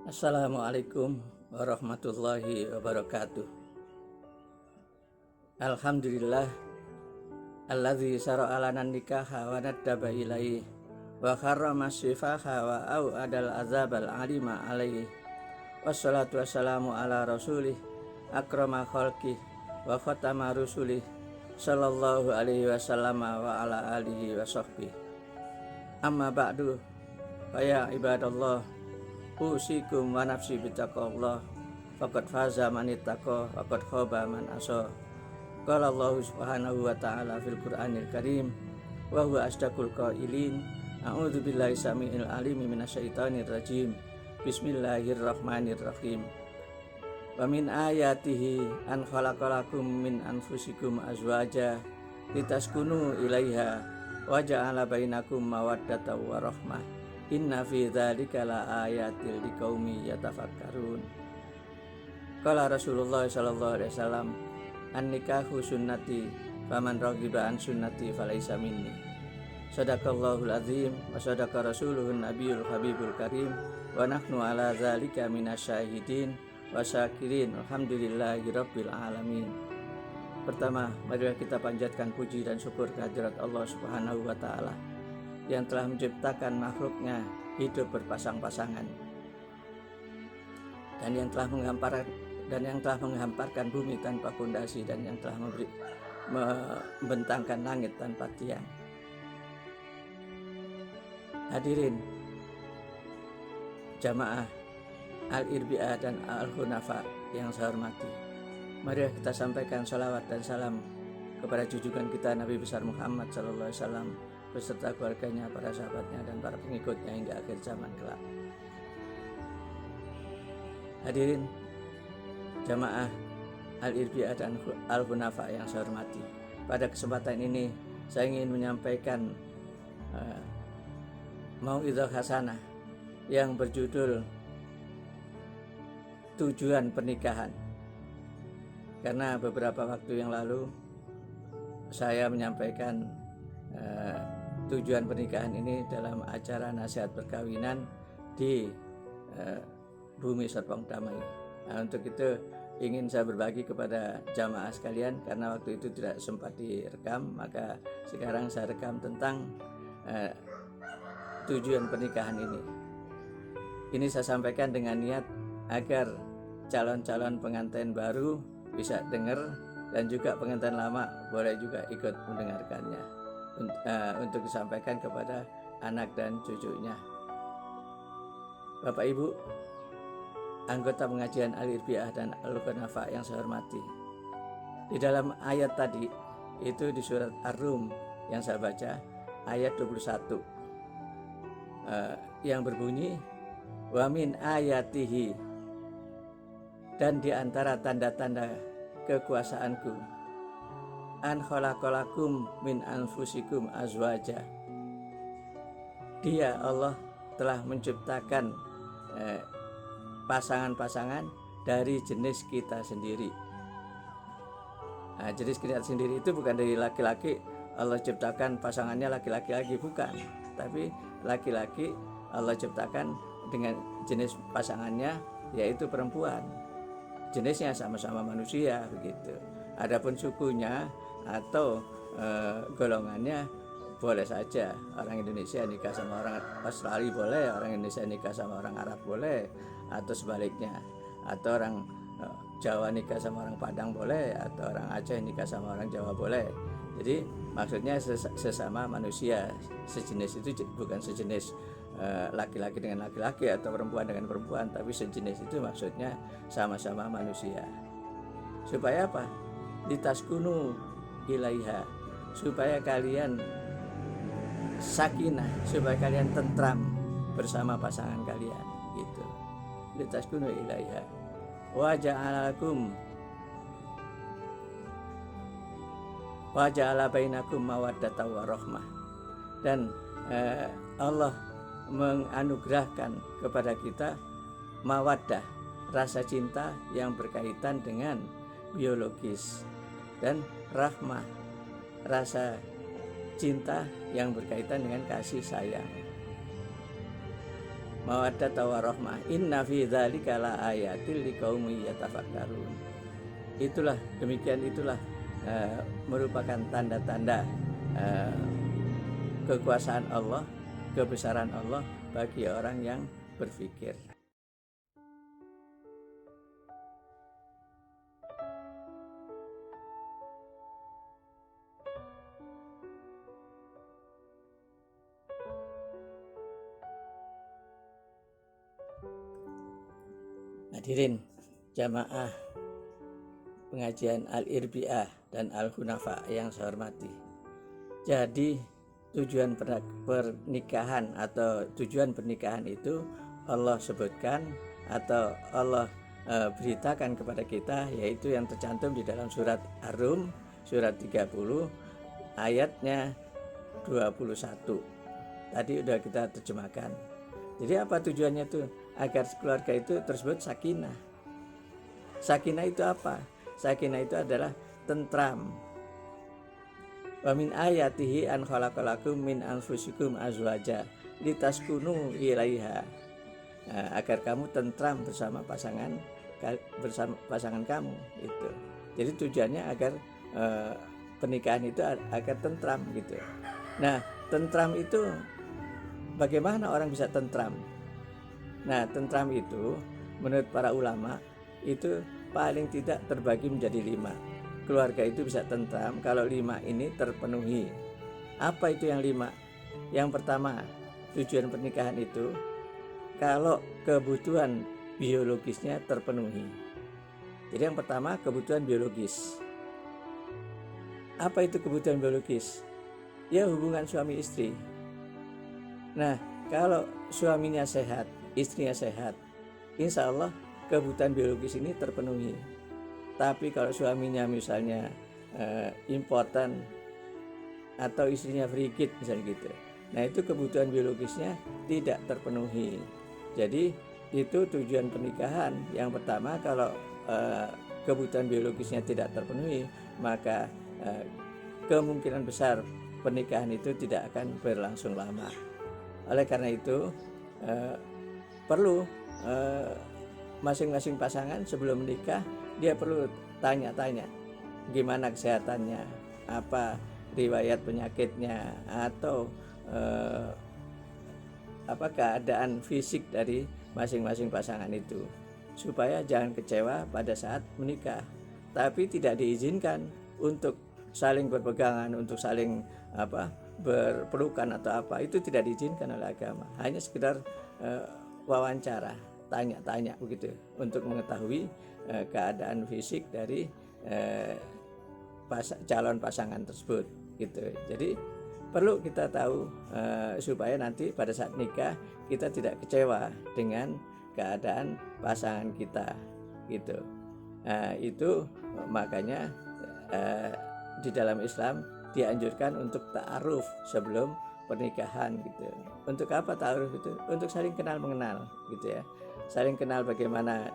Assalamualaikum warahmatullahi wabarakatuh. Alhamdulillah alladzi syara'a lana nikaha wa naddaba ilaihi wa harrama sifaha wa adal azabal alima alaihi wassalatu wassalamu ala rasulih akrama khalqih wa khatama rusulih sallallahu alaihi wasallam wa ala alihi wa sahbihi. Amma ba'du, ya ibadallah, usikum wa nafsi bittaqwallah, faqad faza man ittaqa wa qad khaba man asa. Qala Allah subhanahu wa ta'ala fil Qur'anil Karim wa huwa asdaqul qailin. A'udzu billahi samiil alim minasyaitonir rajim. Bismillahirrahmanirrahim. Wa min ayatihi an khalaqalakum min anfusikum azwaja litaskunu ilaiha wa ja'ala bainakum mawaddatan wa rahmah. Inna fi dzalika la ayatil liqaumi yatafakkarun. Qala Rasulullah sallallahu alaihi wasallam, an-nikahu sunnati, faman raghiba an sunnati falaisa minni. Sadaqallahul azim wa sadaqa rasuluhun nabiyul habibul karim wa nahnu ala dzalika minasyahidin wa syakirin. Alhamdulillahi rabbil alamin. Pertama, mari kita panjatkan puji dan syukur kehadirat Allah Subhanahu wa taala yang telah menciptakan makhluknya hidup berpasang-pasangan dan yang telah menghamparkan bumi tanpa fondasi dan yang telah membentangkan langit tanpa tiang. Hadirin jamaah Al-Irbi'ah dan Al-Hunafa yang saya hormati, mari kita sampaikan salawat dan salam kepada junjungan kita Nabi besar Muhammad sallallahu alaihi wasallam beserta keluarganya, para sahabatnya, dan para pengikutnya hingga akhir zaman kelak. Hadirin jamaah Al-Irbi'ah dan Al-Hunafa yang saya hormati, pada kesempatan ini saya ingin menyampaikan mau'izah hasanah yang berjudul tujuan pernikahan. Karena beberapa waktu yang lalu saya menyampaikan tujuan pernikahan ini dalam acara nasihat perkawinan di Bumi Serpong Damai. Nah, untuk itu ingin saya berbagi kepada jamaah sekalian, karena waktu itu tidak sempat direkam, maka sekarang saya rekam tentang tujuan pernikahan ini. Ini saya sampaikan dengan niat agar calon-calon pengantin baru bisa dengar, dan juga pengantin lama boleh juga ikut mendengarkannya untuk disampaikan kepada anak dan cucunya. Bapak Ibu anggota pengajian Al-Irbi'ah dan Al-Hunafa yang saya hormati, di dalam ayat tadi itu di surat Ar-Rum yang saya baca ayat 21 yang berbunyi wa min ayatihi, dan di antara tanda-tanda kekuasaanku an khalaqalakum min anfusikum azwaja, Dia Allah telah menciptakan pasangan-pasangan dari jenis kita sendiri. Nah, jenis kita sendiri itu bukan dari laki-laki Allah ciptakan pasangannya laki-laki lagi, bukan, tapi laki-laki Allah ciptakan dengan jenis pasangannya yaitu perempuan. Jenisnya sama-sama manusia begitu. Adapun sukunya atau golongannya boleh saja. Orang Indonesia nikah sama orang Australia boleh, orang Indonesia nikah sama orang Arab boleh, atau sebaliknya, atau orang Jawa nikah sama orang Padang boleh, atau orang Aceh nikah sama orang Jawa boleh. Jadi maksudnya sesama manusia, sejenis itu bukan sejenis laki-laki dengan laki-laki atau perempuan dengan perempuan, tapi sejenis itu maksudnya sama-sama manusia. Supaya apa? Litaskunu ilaiha, supaya kalian sakinah, supaya kalian tentram bersama pasangan kalian gitu. Litaskunu ilaiha wa ja'ala bainakum mawaddatan wa rahmah, dan Allah menganugerahkan kepada kita mawaddah, rasa cinta yang berkaitan dengan biologis, dan rahmah, rasa cinta yang berkaitan dengan kasih sayang. mawaddah warahmah, inna fi dzalika la ayatil liqaumin yatafakkarun. Itulah demikian itulah merupakan tanda-tanda kekuasaan Allah, kebesaran Allah bagi orang yang berpikir. Hadirin jamaah pengajian Al-Irbiah dan Al-Hunafa yang saya hormati. Jadi tujuan pernikahan atau tujuan pernikahan itu Allah sebutkan atau Allah beritakan kepada kita, yaitu yang tercantum di dalam surat Ar-Rum surat 30 ayatnya 21. Tadi udah kita terjemahkan. Jadi apa tujuannya itu? Agar keluarga itu tersebut sakinah. Sakinah itu apa? Sakinah itu adalah tentram. Wa min ayatihi an khalaqalakum min anfusikum azwaja litaskunu ilaiha. Agar kamu tentram bersama pasangan kamu itu. Jadi tujuannya agar pernikahan itu agar tentram gitu. Nah, tentram itu bagaimana orang bisa tentram? Nah, tentram itu menurut para ulama itu paling tidak terbagi menjadi 5. Keluarga itu bisa tentram kalau 5 ini terpenuhi. Apa itu yang 5? Yang pertama, tujuan pernikahan itu kalau kebutuhan biologisnya terpenuhi. Jadi yang pertama kebutuhan biologis. Apa itu kebutuhan biologis? Ya, hubungan suami istri. Nah, kalau suaminya sehat, istrinya sehat, insya Allah kebutuhan biologis ini terpenuhi. Tapi kalau suaminya misalnya impoten atau istrinya frigid misalnya gitu, nah itu kebutuhan biologisnya tidak terpenuhi. Jadi itu tujuan pernikahan. Yang pertama, kalau kebutuhan biologisnya tidak terpenuhi, maka kemungkinan besar pernikahan itu tidak akan berlangsung lama. Oleh karena itu perlu masing-masing pasangan sebelum menikah dia perlu tanya-tanya gimana kesehatannya, apa riwayat penyakitnya, atau apa keadaan fisik dari masing-masing pasangan itu, supaya jangan kecewa pada saat menikah. Tapi tidak diizinkan untuk saling berpegangan, untuk saling berpelukan atau apa, itu tidak diizinkan oleh agama. Hanya sekedar wawancara, tanya-tanya begitu untuk mengetahui keadaan fisik dari calon pasangan tersebut gitu. Jadi perlu kita tahu supaya nanti pada saat nikah kita tidak kecewa dengan keadaan pasangan kita gitu. Itu makanya di dalam Islam dianjurkan untuk ta'aruf sebelum pernikahan gitu. Untuk apa ta'aruf itu? Untuk saling kenal mengenal gitu ya. Saling kenal bagaimana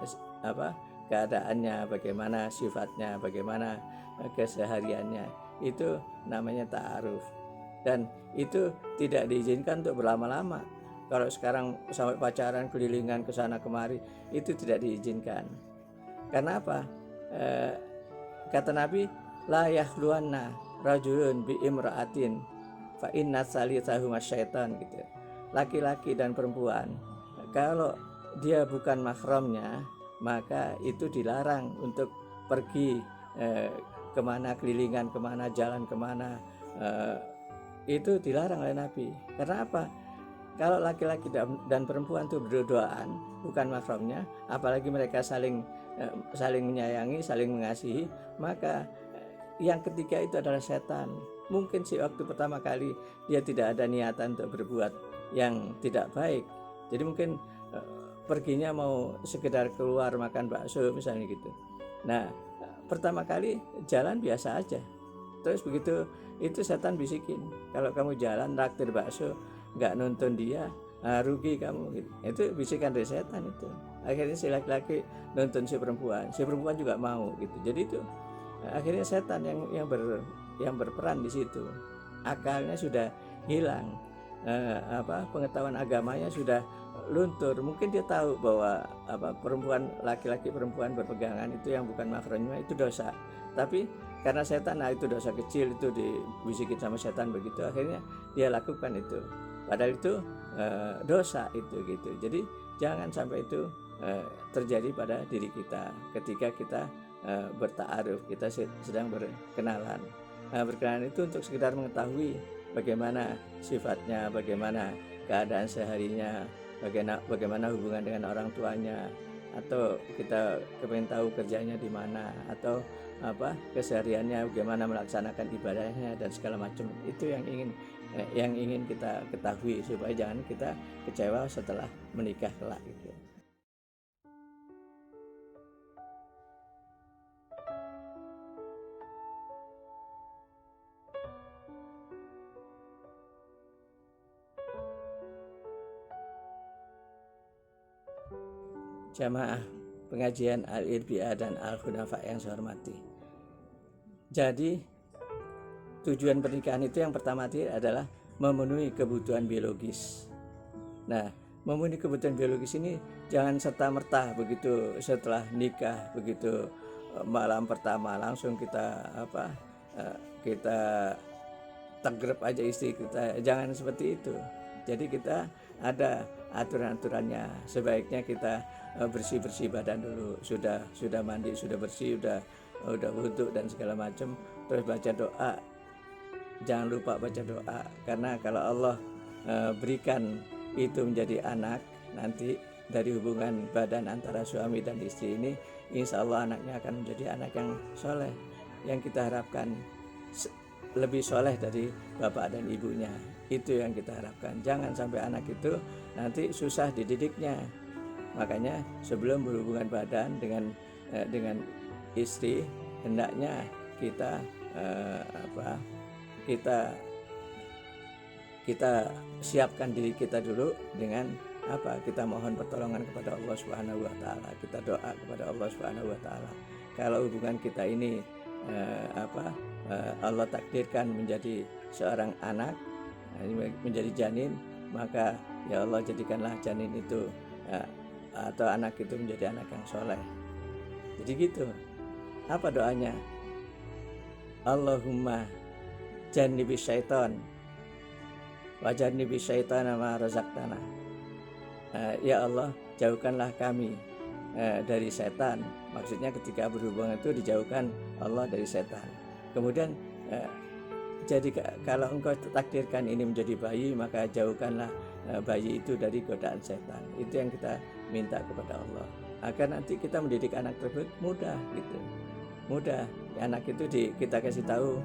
keadaannya, bagaimana sifatnya, bagaimana kesehariannya. Itu namanya ta'aruf. Dan itu tidak diizinkan untuk berlama-lama. Kalau sekarang sampai pacaran kelilingan ke sana kemari, itu tidak diizinkan. Karena apa? Kata Nabi, la yahluanna rajulun bi imra'atin fa inna salitsahuma syaitan gitu. Laki-laki dan perempuan kalau dia bukan mahramnya, maka itu dilarang untuk pergi kemana, kelilingan kemana, jalan kemana, itu dilarang oleh Nabi. Karena apa? Kalau laki-laki dan perempuan itu berduaan bukan mahramnya, apalagi mereka saling menyayangi, saling mengasihi, maka yang ketiga itu adalah setan. Mungkin sih waktu pertama kali dia tidak ada niatan untuk berbuat yang tidak baik, jadi mungkin perginya mau sekedar keluar makan bakso misalnya gitu. Nah, pertama kali jalan biasa aja, terus begitu itu setan bisikin, kalau kamu jalan traktir bakso nggak nonton dia, rugi kamu gitu. Itu bisikan dari setan itu. Akhirnya si laki-laki nonton si perempuan juga mau gitu. Jadi itu akhirnya setan yang berperan di situ. Akalnya sudah hilang, pengetahuan agamanya sudah luntur, mungkin dia tahu bahwa perempuan, laki-laki perempuan berpegangan itu yang bukan mahramnya itu dosa, tapi karena setan, nah itu dosa kecil, itu dibisikin sama setan begitu, akhirnya dia lakukan itu, padahal itu dosa itu gitu. Jadi jangan sampai itu terjadi pada diri kita ketika kita bertaaruf, kita sedang berkenalan. Berkenalan itu untuk sekedar mengetahui bagaimana sifatnya, bagaimana keadaan seharinya, bagaimana hubungan dengan orang tuanya, atau kita ingin tahu kerjanya di mana, atau kesehariannya, bagaimana melaksanakan ibadahnya dan segala macam. Itu yang ingin kita ketahui supaya jangan kita kecewa setelah menikah kelak gitu. Jamaah pengajian Al-Irbiah dan Al-Khunafa yang saya hormati. Jadi tujuan pernikahan itu yang pertama adalah memenuhi kebutuhan biologis. Nah, memenuhi kebutuhan biologis ini jangan serta-merta begitu setelah nikah, begitu malam pertama langsung kita tegrep aja istri kita. Jangan seperti itu. Jadi kita ada aturan-aturannya. Sebaiknya kita bersih-bersih badan dulu, sudah mandi, sudah bersih, udah wudhu dan segala macam, terus baca doa. Jangan lupa baca doa, karena kalau Allah berikan itu menjadi anak, nanti dari hubungan badan antara suami dan istri ini, insya Allah anaknya akan menjadi anak yang soleh, yang kita harapkan lebih soleh dari bapak dan ibunya. Itu yang kita harapkan. Jangan sampai anak itu nanti susah dididiknya. Makanya sebelum berhubungan badan dengan istri, hendaknya kita kita siapkan diri kita dulu dengan kita mohon pertolongan kepada Allah Subhanahu wa taala, kita doa kepada Allah Subhanahu wa taala. Kalau hubungan kita ini Allah takdirkan menjadi seorang anak, menjadi janin, maka ya Allah jadikanlah janin itu atau anak itu menjadi anak yang soleh. Jadi gitu. Apa doanya? Allahumma jannibi syaitan wa jannibi syaitana ma razaqtana. Ya Allah, jauhkanlah kami dari setan. Maksudnya ketika berhubungan itu dijauhkan Allah dari setan. Kemudian jadi kalau engkau takdirkan ini menjadi bayi, maka jauhkanlah bayi itu dari godaan setan. Itu yang kita minta kepada Allah, agar nanti kita mendidik anak tersebut mudah gitu. Mudah, anak itu kita kasih tahu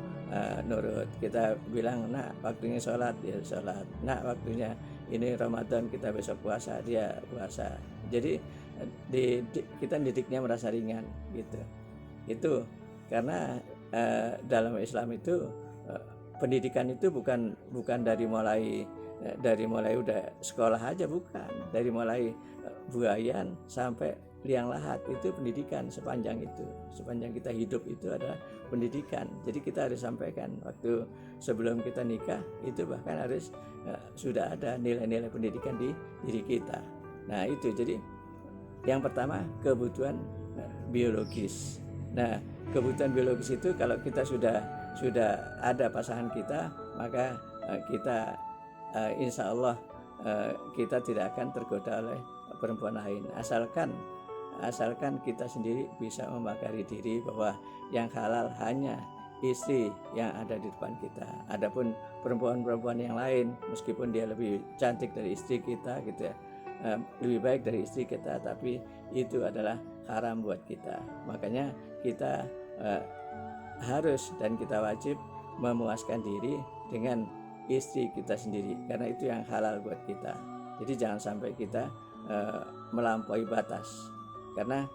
nurut. Kita bilang, nak waktunya sholat, dia sholat. Nak waktunya ini Ramadan, kita besok puasa, dia puasa. Jadi kita didiknya merasa ringan gitu. Itu karena dalam Islam itu pendidikan itu bukan dari mulai udah sekolah aja, bukan. Dari mulai buayan sampai liang lahat, itu pendidikan sepanjang kita hidup itu adalah pendidikan. Jadi kita harus sampaikan waktu sebelum kita nikah itu, bahkan harus sudah ada nilai-nilai pendidikan di diri kita. Nah itu, jadi yang pertama kebutuhan biologis. Nah kebutuhan biologis itu kalau kita sudah ada pasangan kita, maka kita insya Allah kita tidak akan tergoda oleh perempuan lain, asalkan kita sendiri bisa membakari diri bahwa yang halal hanya istri yang ada di depan kita. Adapun perempuan-perempuan yang lain, meskipun dia lebih cantik dari istri kita gitu ya, lebih baik dari istri kita, tapi itu adalah haram buat kita. Makanya kita harus dan kita wajib memuaskan diri dengan istri kita sendiri, karena itu yang halal buat kita. Jadi jangan sampai kita melampaui batas, karena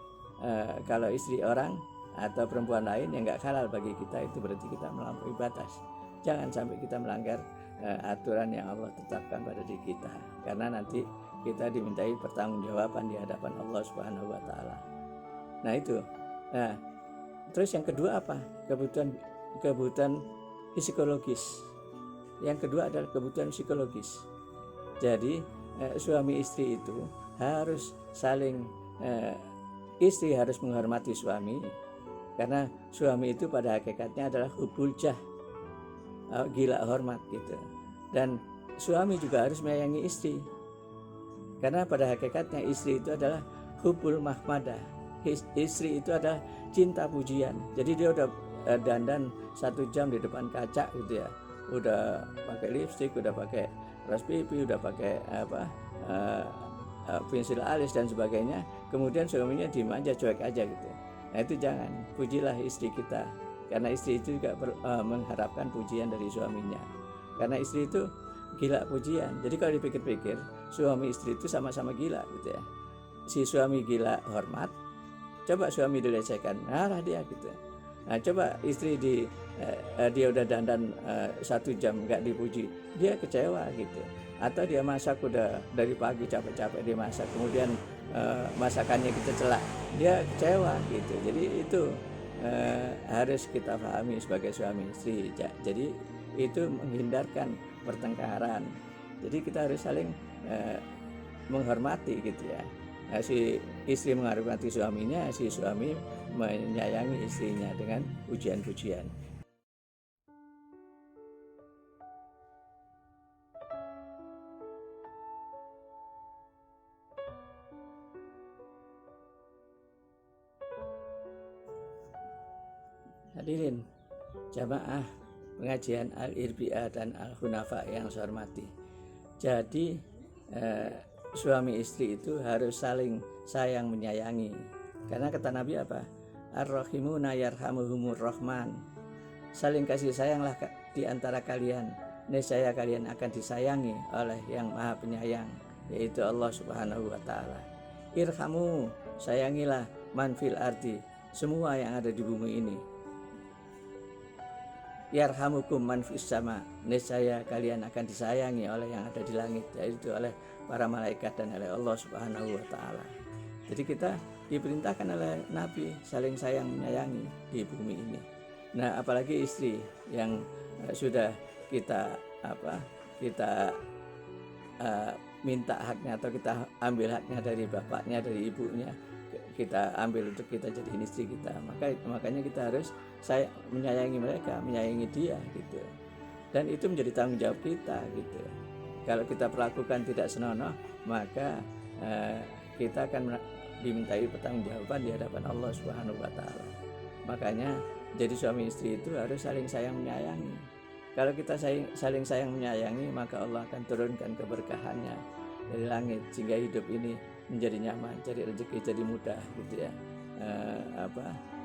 kalau istri orang atau perempuan lain yang nggak halal bagi kita, itu berarti kita melampaui batas. Jangan sampai kita melanggar aturan yang Allah tetapkan pada diri kita, karena nanti kita dimintai pertanggungjawaban di hadapan Allah Subhanahu wa taala. Nah itu. Nah, terus yang kedua apa? Kebutuhan psikologis. Yang kedua adalah kebutuhan psikologis. Jadi suami istri itu harus saling istri harus menghormati suami, karena suami itu pada hakikatnya adalah hubul jah, gila hormat gitu. Dan suami juga harus menyayangi istri, karena pada hakikatnya istri itu adalah hubul mahmadah. Istri itu adalah cinta pujian. Jadi dia udah dandan 1 jam di depan kaca gitu ya, udah pakai lipstik, udah pakai ras pipi, udah pakai pensil alis dan sebagainya, kemudian suaminya diem aja, cuek aja gitu. Nah itu jangan. Pujilah istri kita, karena istri itu juga mengharapkan pujian dari suaminya, karena istri itu gila pujian. Jadi kalau dipikir-pikir, suami istri itu sama-sama gila gitu ya. Si suami gila hormat, coba suami dilecehkan, marah dia gitu. Nah coba istri dia udah dandan 1 jam nggak dipuji, dia kecewa gitu. Atau dia masak udah dari pagi capek-capek dia masak, kemudian masakannya kita celak, dia kecewa gitu. Jadi itu harus kita pahami sebagai suami istri. Jadi itu menghindarkan pertengkaran. Jadi kita harus saling menghormati gitu ya. Si istri menghormati suaminya, si suami menyayangi istrinya dengan pujian-pujian. Hadirin jamaah pengajian Al-Irbi'ah dan Al-Hunafa yang saya hormati. Jadi suami istri itu harus saling sayang menyayangi, karena kata Nabi apa? Ar-Rahimuna yarhamuhumur Rahman. Saling kasih sayanglah di antara kalian, niscaya kalian akan disayangi oleh yang maha penyayang, yaitu Allah subhanahu wa ta'ala. Irhamu, sayangilah man fil ardi, semua yang ada di bumi ini. Yarhamukum man fis sama, niscaya kalian akan disayangi oleh yang ada di langit, yaitu oleh para malaikat dan oleh Allah subhanahu wa ta'ala. Jadi kita diperintahkan oleh Nabi saling sayang menyayangi di bumi ini. Nah apalagi istri yang sudah kita minta haknya, atau kita ambil haknya dari bapaknya, dari ibunya, kita ambil untuk kita jadi istri kita. Makanya kita harus menyayangi mereka, menyayangi dia gitu. Dan itu menjadi tanggung jawab kita gitu. Kalau kita perlakukan tidak senonoh, maka kita akan dimintai pertanggungjawaban di hadapan Allah Subhanahu wa taala. Makanya jadi suami istri itu harus saling sayang menyayangi. Kalau kita saling sayang menyayangi, maka Allah akan turunkan keberkahannya dari langit sehingga hidup ini menjadi nyaman, cari rezeki jadi mudah gitu ya.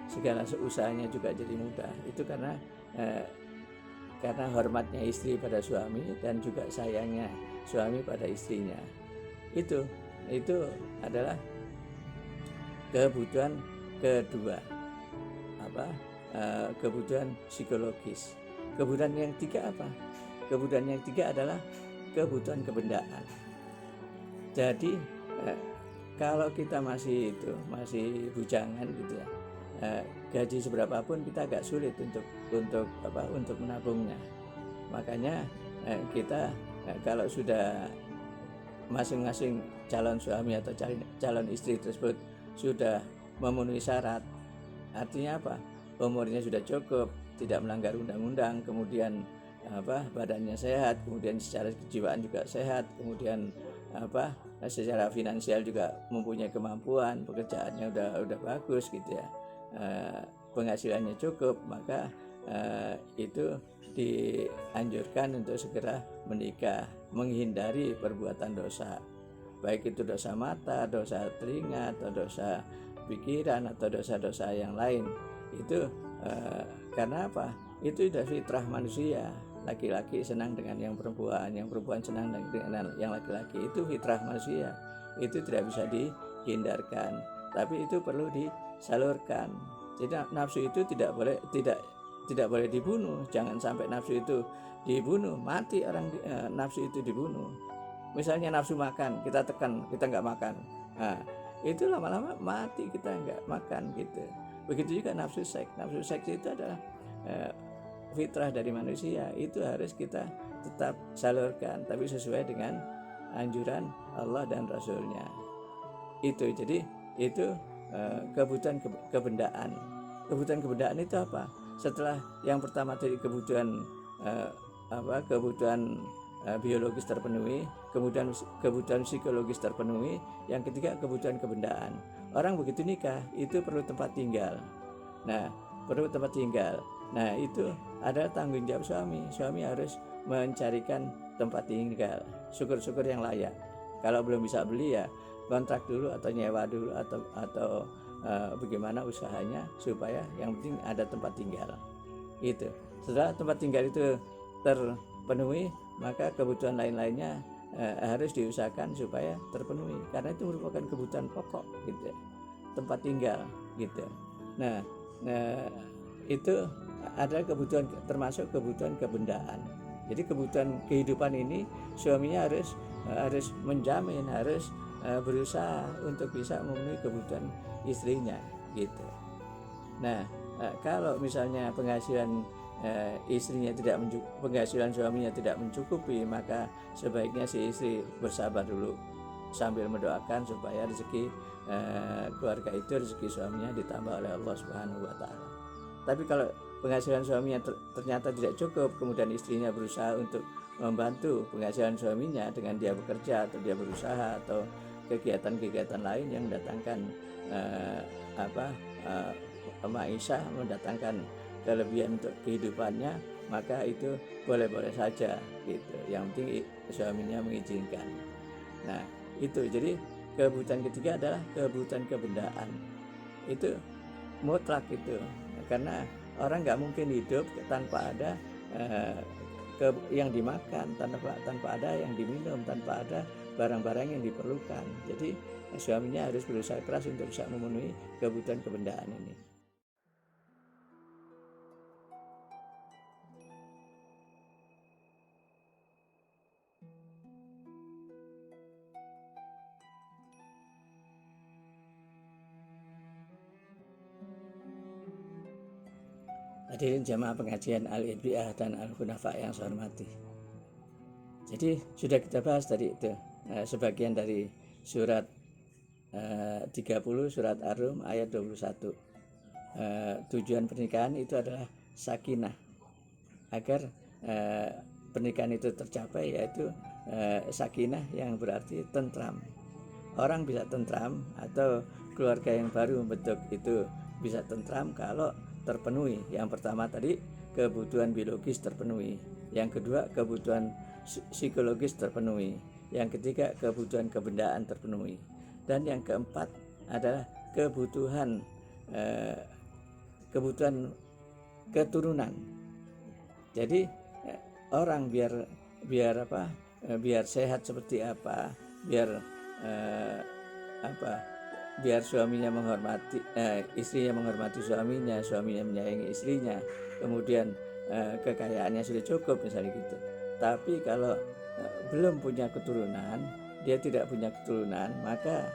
Segala usahanya juga jadi mudah. Itu karena hormatnya istri pada suami dan juga sayangnya suami pada istrinya. Itu adalah kebutuhan kedua, kebutuhan psikologis. Kebutuhan yang tiga apa? Kebutuhan yang tiga adalah kebutuhan kebendaan. Jadi kalau kita masih bujangan gitu ya, gaji seberapapun kita agak sulit untuk menabungnya. Makanya kita kalau sudah masing-masing calon suami atau calon istri tersebut sudah memenuhi syarat, artinya apa? Umurnya sudah cukup, tidak melanggar undang-undang, kemudian badannya sehat, kemudian secara kejiwaan juga sehat, kemudian secara finansial juga mempunyai kemampuan, pekerjaannya udah bagus gitu ya, penghasilannya cukup, maka itu dianjurkan untuk segera menikah, menghindari perbuatan dosa, baik itu dosa mata, dosa telinga, atau dosa pikiran, atau dosa-dosa yang lain. Itu karena apa? Itu sudah fitrah manusia. Laki-laki senang dengan yang perempuan senang dengan yang laki-laki. Itu fitrah manusia. Itu tidak bisa dihindarkan. Tapi itu perlu disalurkan. Jadi nafsu itu tidak boleh dibunuh. Jangan sampai nafsu itu dibunuh, mati orang nafsu itu dibunuh. Misalnya nafsu makan, kita tekan, kita nggak makan. Nah, itu lama-lama mati, kita nggak makan gitu. Begitu juga nafsu seks itu adalah fitrah dari manusia, itu harus kita tetap salurkan, tapi sesuai dengan anjuran Allah dan Rasulnya. Itu jadi itu kebutuhan kebendaan. Kebutuhan kebendaan itu apa? Setelah yang pertama tadi kebutuhan kebutuhan biologis terpenuhi, kemudian kebutuhan psikologis terpenuhi, yang ketiga kebutuhan kebendaan. Orang begitu nikah itu perlu tempat tinggal. Nah, perlu tempat tinggal. Nah, itu adalah tanggung jawab suami. Suami harus mencarikan tempat tinggal, syukur-syukur yang layak. Kalau belum bisa beli ya kontrak dulu atau nyewa dulu atau bagaimana usahanya supaya yang penting ada tempat tinggal. Itu. Setelah tempat tinggal itu terpenuhi, maka kebutuhan lain-lainnya harus diusahakan supaya terpenuhi, karena itu merupakan kebutuhan pokok gitu, tempat tinggal gitu. Nah, itu ada kebutuhan, termasuk kebutuhan kebendaan. Jadi kebutuhan kehidupan ini suaminya harus menjamin, harus berusaha untuk bisa memenuhi kebutuhan istrinya gitu. Nah, kalau misalnya penghasilan istrinya tidak penghasilan suaminya tidak mencukupi, maka sebaiknya si istri bersabar dulu sambil mendoakan supaya rezeki keluarga itu, rezeki suaminya ditambah oleh Allah Subhanahu wa taala. Tapi kalau penghasilan suaminya ternyata tidak cukup, kemudian istrinya berusaha untuk membantu penghasilan suaminya dengan dia bekerja atau dia berusaha atau kegiatan-kegiatan lain yang mendatangkan maisha, mendatangkan kelebihan untuk kehidupannya, maka itu boleh-boleh saja gitu. Yang penting suaminya mengizinkan. Nah, itu jadi kebutuhan ketiga adalah kebutuhan kebendaan. Itu mutlak itu, karena orang nggak mungkin hidup tanpa ada yang dimakan, tanpa ada yang diminum, tanpa ada barang-barang yang diperlukan. Jadi suaminya harus berusaha keras untuk bisa memenuhi kebutuhan kebendaan ini. Hadirin jamaah pengajian Al-Idriah dan Al-Hunafa yang saya hormati. Jadi sudah kita bahas tadi itu sebagian dari surat 30 surat Ar-Rum ayat 21. Tujuan pernikahan itu adalah sakinah, agar pernikahan itu tercapai, yaitu sakinah yang berarti tentram. Orang bisa tentram atau keluarga yang baru membentuk itu bisa tentram kalau terpenuhi. Yang pertama tadi kebutuhan biologis terpenuhi, yang kedua kebutuhan psikologis terpenuhi, yang ketiga kebutuhan kebendaan terpenuhi, dan yang keempat adalah kebutuhan keturunan. Jadi orang biar sehat seperti apa, biar suaminya menghormati istrinya menghormati suaminya menyayangi istrinya, kemudian kekayaannya sudah cukup misalnya gitu. Tapi kalau belum punya keturunan, dia tidak punya keturunan, maka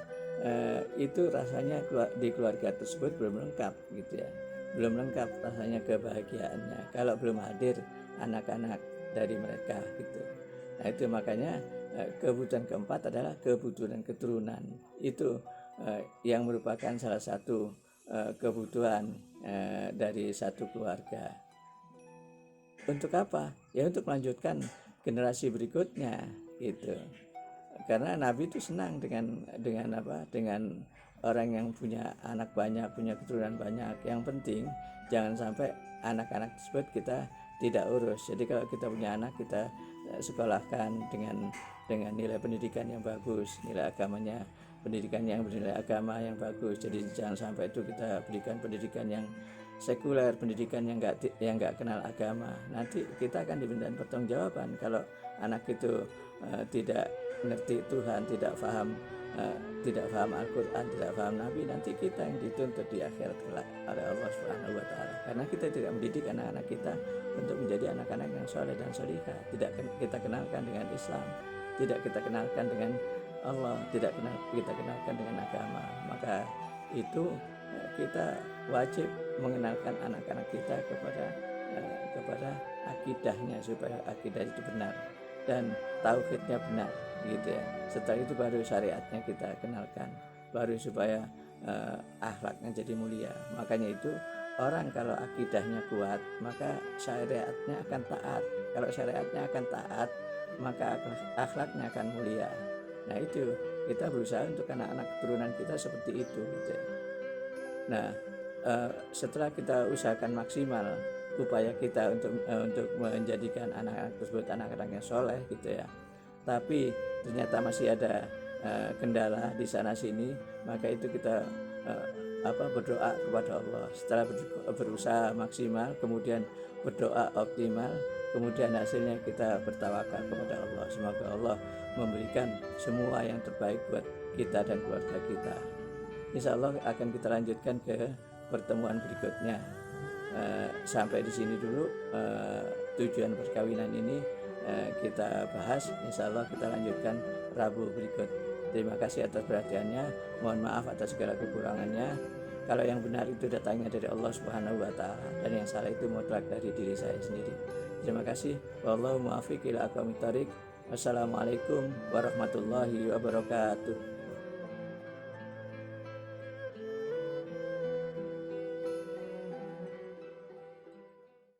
itu rasanya di keluarga tersebut belum lengkap gitu ya, belum lengkap rasanya kebahagiaannya kalau belum hadir anak-anak dari mereka gitu. Nah, itu makanya kebutuhan keempat adalah kebutuhan keturunan. Itu yang merupakan salah satu kebutuhan dari satu keluarga. Untuk apa? Ya untuk melanjutkan generasi berikutnya gitu. Karena Nabi itu senang dengan orang yang punya anak banyak, punya keturunan banyak. Yang penting jangan sampai anak-anak tersebut kita tidak urus. Jadi kalau kita punya anak, kita sekolahkan dengan nilai pendidikan yang bagus, nilai agamanya, pendidikan yang bernilai agama yang bagus. Jadi jangan sampai itu kita berikan pendidikan yang sekuler, pendidikan yang nggak kenal agama. Nanti kita akan dimintain pertanggungjawaban kalau anak itu tidak mengerti Tuhan, tidak paham Al-Quran, tidak paham Nabi. Nanti kita yang dituntut di akhirat kelak oleh Allah Subhanahu wa taala, karena kita tidak mendidik anak-anak kita untuk menjadi anak-anak yang soleh dan solihah. Tidak kita kenalkan dengan Islam, tidak kita kenalkan dengan Allah, tidak kita kenalkan dengan agama. Maka itu kita wajib mengenalkan anak-anak kita kepada akidahnya, supaya akidah itu benar dan tauhidnya benar. gitu ya. Setelah itu baru syariatnya kita kenalkan, baru supaya akhlaknya jadi mulia. Makanya itu orang kalau akidahnya kuat maka syariatnya akan taat. Kalau syariatnya akan taat maka akhlaknya akan mulia. Nah itu kita berusaha untuk anak-anak keturunan kita seperti itu gitu ya. Nah setelah kita usahakan maksimal upaya kita untuk menjadikan anak-anak tersebut anak-anak yang soleh gitu ya, tapi ternyata masih ada kendala di sana sini, maka itu kita berdoa kepada Allah. Setelah berusaha maksimal, kemudian berdoa optimal, kemudian hasilnya kita bertawakal kepada Allah. Semoga Allah memberikan semua yang terbaik buat kita dan keluarga kita. Insya Allah akan kita lanjutkan ke pertemuan berikutnya. Sampai di sini dulu tujuan perkawinan ini kita bahas. Insya Allah kita lanjutkan Rabu berikut. Terima kasih atas perhatiannya. Mohon maaf atas segala kekurangannya. Kalau yang benar itu datangnya dari Allah Subhanahu wa Ta'ala, dan yang salah itu mutlak dari diri saya sendiri. Terima kasih. Wallahu muwaffiq ila aqwamit thoriq. Wassalamualaikum warahmatullahi wabarakatuh.